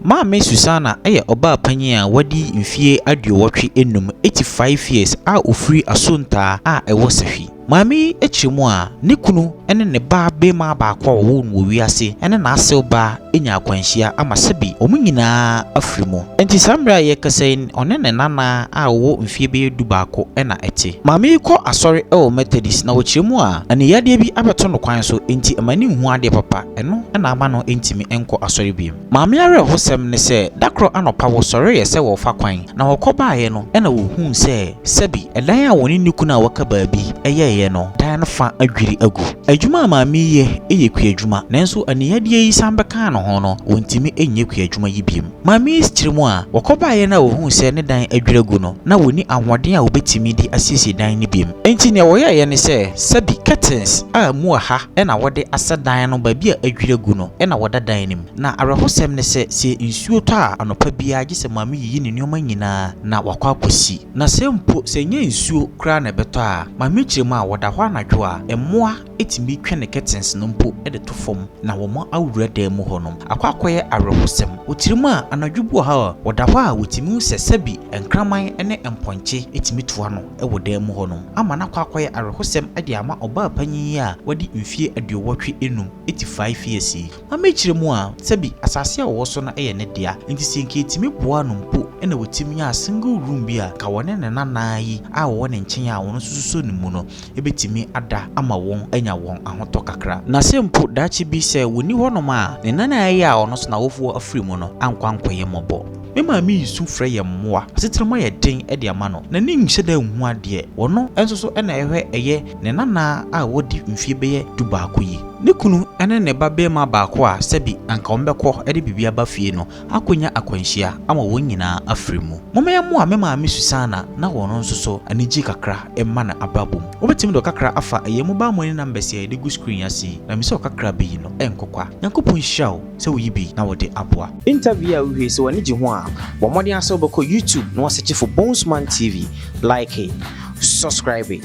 Maame Susana eye oba panyin a wadi mfie aduowotwe enum 85 years a ofiri asonta a ewo sahwi. Maame echirimu a ne kunu ene ne ba bema baakwa wo no wiase ene na asew ba enya akwanhia amasebi omunyina afrimu. Enti samra ye kasen one ne nana a wo mfie be du baako ena ete. Maame ko asori e Methodist na wo chirimu a ane yade bi abeto no kwan so enti amani hu ade papa eno ena ama no entimi enko asori biem. Maame are hosem ne se dakro anopa wo sori ye se wo fa kwan na wo koba ye no ena wo hu se sebi edan a woni nikuna waka baabi eye no dan fa adwiri agu adwuma maame ye eyekua adwuma nanso aniyade yi sambeka no ho no wontimi enyekua adwuma yi biem. Maame chirimu a wokoba ye na wo hu se ne dan adwiri agu no na woni ahoden a wobetimi di asiesie dan ni biem. Enti ne wo ye ne se sebi curtains a mu ha ena wode asa dan no baabi a adwiri agu no ena woda dan nim na arehosem ne se nsuo to a anopa bia gye se maame yi ne nyoma nyina na wakwa akosi na sempo se nye nsuo kra na beto a maame chirimu a woda hɔ anadwo a emmoa etimi twene curtains no mpo de to fam na wo mo awura dan mu hɔ no akwakoye arehosem otirimu a anadwo bu ha woda hɔ a wotimi sesabi enkraman ne emponche etimi toa no wo dan mu hɔ no ama na akwakoye arehosem ade ama oba panyin a wadi mfie aduowotwe enum 85 years maame chirimu a sebi asase a wo so na eye ne dia nti senke etimi boa no mpo ena wotimi ya single room bi a ka wone ne nana yi a wo ne nchen a wono sususo ne mu no ebetimi ada ama won anya won ahoto kakra na sempo dachi bi se woni honom a ne nana ayi a ono so na wofuo afiri mu no ankwankoye mobo me maame yisu frɛ ye mmoa asetrema ye den e de ama no na ne nhye da hu ade wono enso so ena ehwe eye ne nana a wodi mfie beye dubaako yi ne kunu ene ne ba bema baako a sebi anka ombekɔ ede bibia ba fie no akonya akwanhia ama won nyina afiri mu momaya mo a me maame Susana na wono nso so anigi kakra emma na ababom obetimi do kakra afa eye mo ba mo ni numbers ya de gu screen asi na mi se kakra be yi no enkokwa nyankopon hyaw se wo yibi na wode aboa interview a we se wani gi ho a bo modern aso beko YouTube no search for Bonesman TV like it subscribe it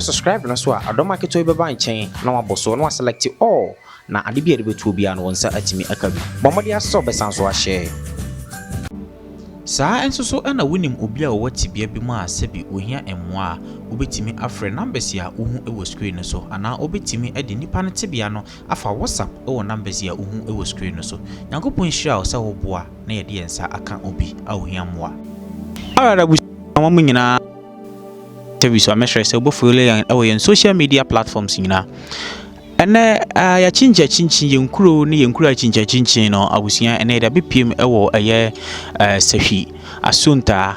subscribe na so a adoma keto be ba nchen na waboso na select all na ade bia de betu bia no wonsa atimi akabi bo modern aso be sanso a share saa enso so na wonim obi a wati bia bi mu a sebi ohia emmoa obetimi afre numbers ya uhu ewo screen no so ana obetimi ede nipa no tebia no afa WhatsApp ewo numbers ya uhu ewo screen no so nyankopon hira o se wo boa na ye de yensa aka obi a ohia mmoa ara bu amamu nyina tebi so amehre se obofole yan ewo yen social media platforms nyina ene ya chinchin yenkuro ni yenkuro chinchin no abusia ene da bpm ewo eye sahwi asonta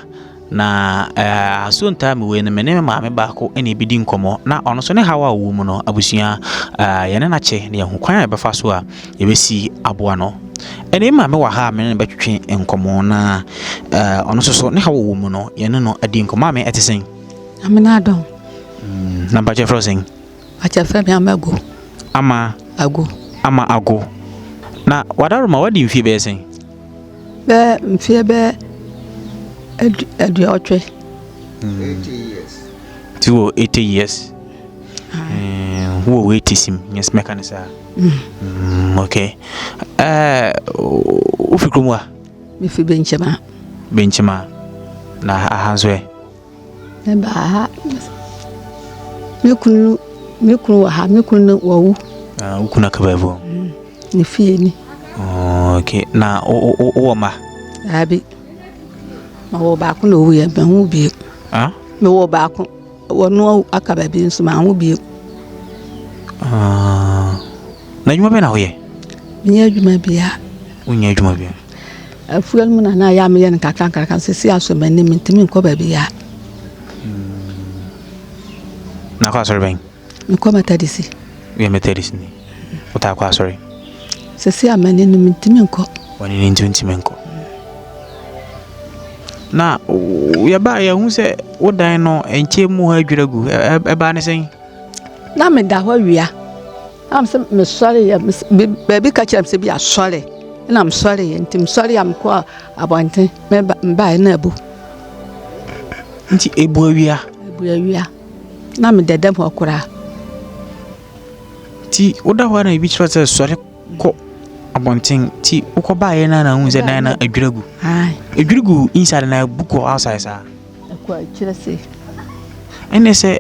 na asonta me we ne me maame baako ene bidi nkomo na ono so ne hawa wo mu no abusia yene na che ne hu kwan befa so a yebesi aboa no ene maame wa ha me ne betwetwe nkomo na ono so ne hawa wo mu no yene no adi nkomo maame etesen amena don na baje frozen acha fa me amago ama ago na wadaruma wadi mfie be sen be mfie be aduotwe 80 years 80 years wo 80 sim yes mekanisa okay ufikrumwa mifi benchema na ahanzwe na ba mikunu wa ha mikunu wa wu ukuna kabavo ni fie ni okay na o ma abi ma wo ba ku no wu ya ben wu bi me wo ba ku wono akaba bi nso ma wu bi na juma be na hoye nya juma bia unya juma bia afuel mu na ya me yen kakran sisi aso mani mintimi nko ba bia na kwa sorry ben nko matadisi we metadisi ni uta kwa sorry sisi amani ni mintimi nko wani ni ntimi nko na ya ba ya hu se wodan no enche mu ha adwiragu e ba ne sen na me da hwa wia am se me sorry ya baby ka chem se bi a sorry na am sorry ntim sorry am ko abonten me ba na abu nti ebu awia na me dedem hokura ti oda hwa na ibi chira se sorry ko abonten ti ukoba ye na hu se dan na adwiragu adwiragu inside na book or outside sa akwa kire se ene se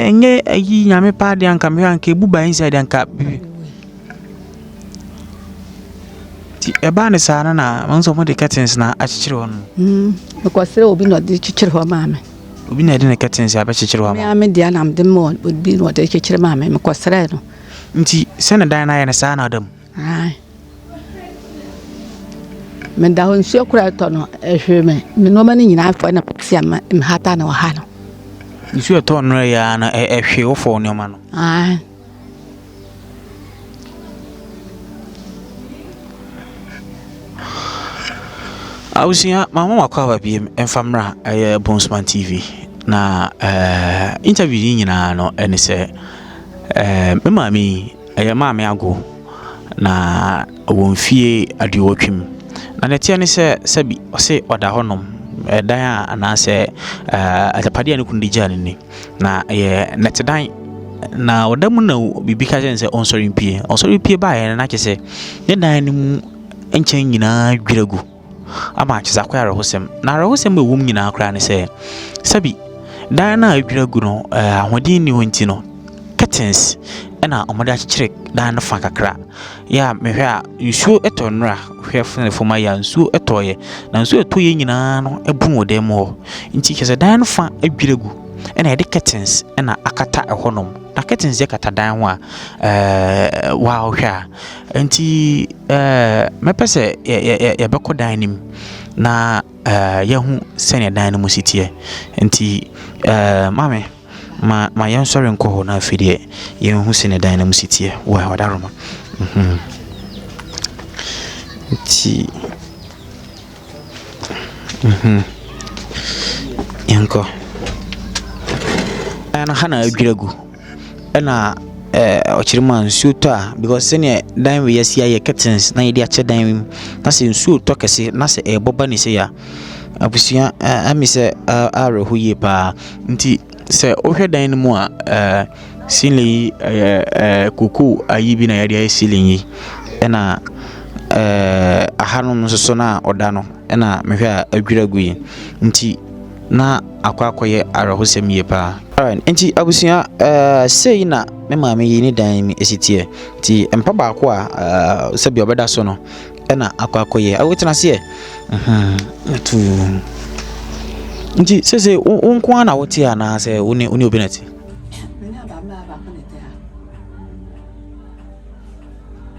enye ayi nyame pa de anka me anka buba inside anka bibi ti eba ne sa na manso mo de curtains na achichire ho no akwa sere obi no de chichire ho maame obi na de ne curtains abachichire ho maame de anam de mo obi no de chichire maame me kwa sere no nti se na dan na ye ne sa na adam me da ho nsuo kura to no ehwe me no ma ni nyina afa na pia ma hata na ha no nsuo to no ya na ehwe wo fo ne ma no Ausia mama makwa ba biem emfamra Bonsman TV na interview nyina no ene se me mami mami ago na wonfie adiwotwem na netia ne se sabi ose oda honom dan ana se atapade ane kundigya ne na netedan na odamu na bibi ka se onsori pie ba na kese ne dan ne mu enchen nyina dwiragu ama chiza kwa rahosem na rahosem be wom nyina akra ne se sabi dan na dwiragu no ahodi ni wonti no curtains ena omoda chire dan na fa kakra ya mehwe a nsuo etonra hwe fune foma ya nsuo etoye na nsuo etoye nyina no ebun odem ho nti kese dan no fa adwiragu ena ede curtains ena akata ehonom na curtains ye kata dan ho a wa hwa nti mepese ye beko dan nim na yehu sene dan no musitie nti mame ma yan sorry nko ho na afidie yehu sene dan no musitie wa wadaroma nti yanko ana hana adwiragu ena ochirima nsuo to a because sene dan we yasia ye curtains na yedi ache dan na se nsuo to kese na se eboba ni se ya abusia amise areho ye pa nti se ohwe dan mu a sili kuku ayibi na yedi sili yi ena ahanum so na oda no ena mehwe adwiragu yi nti na akwakoye arahosem ye pa alright nti abusia sei na me maame yi ni dan mi esitie ti empa ba ko a sabi obeda so no ena akwakoye awotina se tu nti sese unko ana wote ana se uni obinati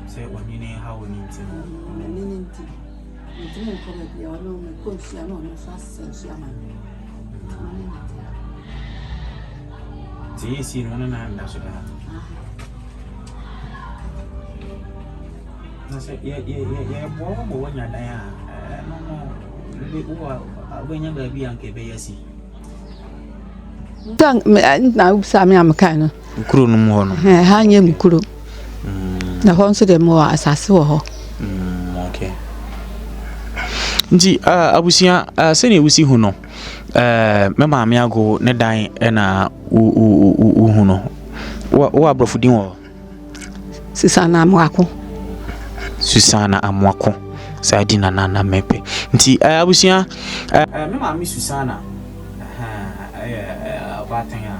se woni ne ha woni nti si no na nda so da na se ye bo wonya dan a no be wo abenya ba bi anke be yasi dan na usami amka no mkuru no mo no ha nye mkuru na ho nso de mo asase wo ho okay nji abusia sene wusi hu no me maame ago ne dan na hu no wo abrofudin wo Susana Amwako Sadina na mepe nti abusia me maame Susana batan ya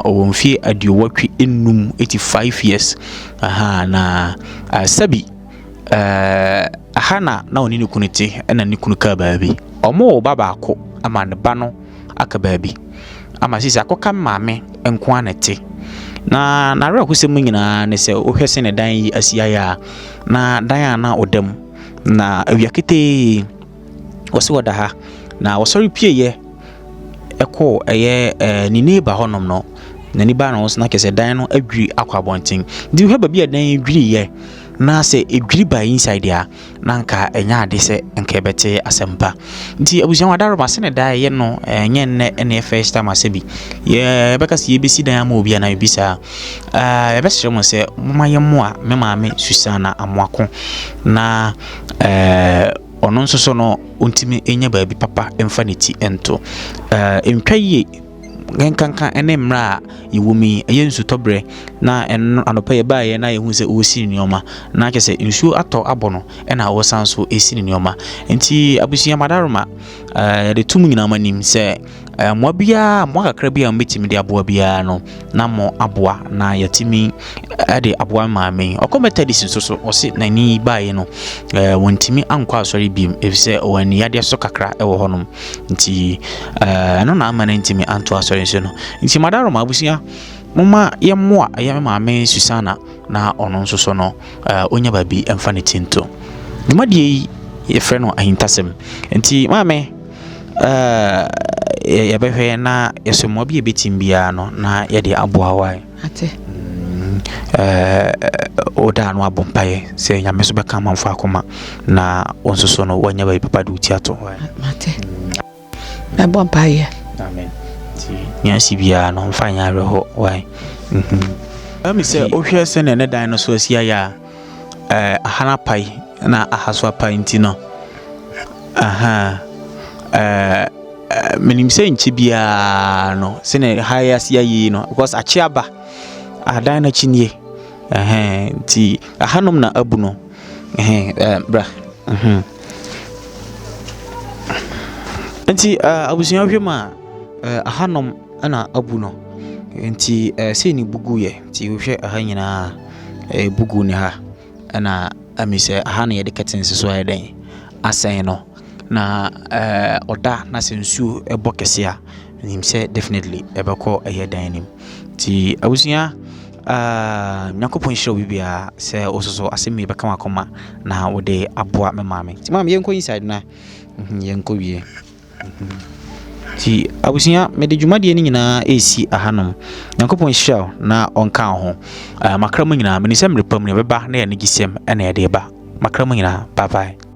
wonfie adiowatwe enum 85 years na sabi ahana na oni ne kunite na ne kunu ka baabi omo baba ako ama ne ba no aka baabi ama sisi akoka maame enko anete na re akusem nyina ne se ohwese ne dan yi asia ya na dan na odam na awiakete wose woda ha na wosori pieye eko eye ni neighbor honom no na ni ba na wose na kese dan no adwiri akwabonten di hwe ba bia dan adwiri ye na se edwiri ba inside ya na nka enya ade se nka bete asempa nti abujan wadaro ma se ne da ye no enye ne first time asebi ye beka se ye besi dan ama obi na ebisa ye besere mo se mama ye mo a me maame Susana Amwako na ono nso so no ontimi enya ba bi papa emfa neti ento entwaye nkankan ene mra yewumi eye nsu tobre na en anopa ye ba ye na ye hu se o si nioma na ke se nsuo atɔ abɔ no na wo san so esi nioma enti abusua madaroma de tum nyina manim se mo bia mo kakra bia metimi de aboa bia no na mo aboa na yatimi de aboa maame okometadis nso so o se nani ba ye no wontimi ankɔ asɔre biem efise o ani ade so kakra ewo honom nti no na amana ntimi anto asɔre nso no nti madaroma abusua mama yemmoa yeme maame Susana na ono nso so no onya babi emfa ne tinto dwumadie ye frɛ no ahintasem nti maame ya behwe na yesomo bi ebetim bia no na ye de aboa wai ate oda no abompaye se nyame so beka manfo akoma na onso so no wanya babi papa du tiato ate na bompaye amen ti nyasi bia no mfanya reho wai ami se ohwe se ne dan no so asia ya ahana pai na ahaso pai ntino aha menim se nchi bia no se ne haya sia yi no because achiaba adan na chinie ti ahanom na abu no bra nti abusunya hwema ahanom ana abu no nti se ni bugu ye ti hwe ahanyina bugu ne ha ana amise ahana ye de ketense so ayeden asen no na oda na sensu ebokese a nim say definitely ebeko eyedan nim ti abusunya nyakopon hiro bibia se ososo asemi beka makoma na wode aboa memame ti mam yenko inside na yenko wie ti abusunya mede dwumade ni nyina esi ahanom nyakopon hiro na onka ho makram nyina meni se mrepam ne beba na ye ne gisem na ye de ba makram nyina bye bye.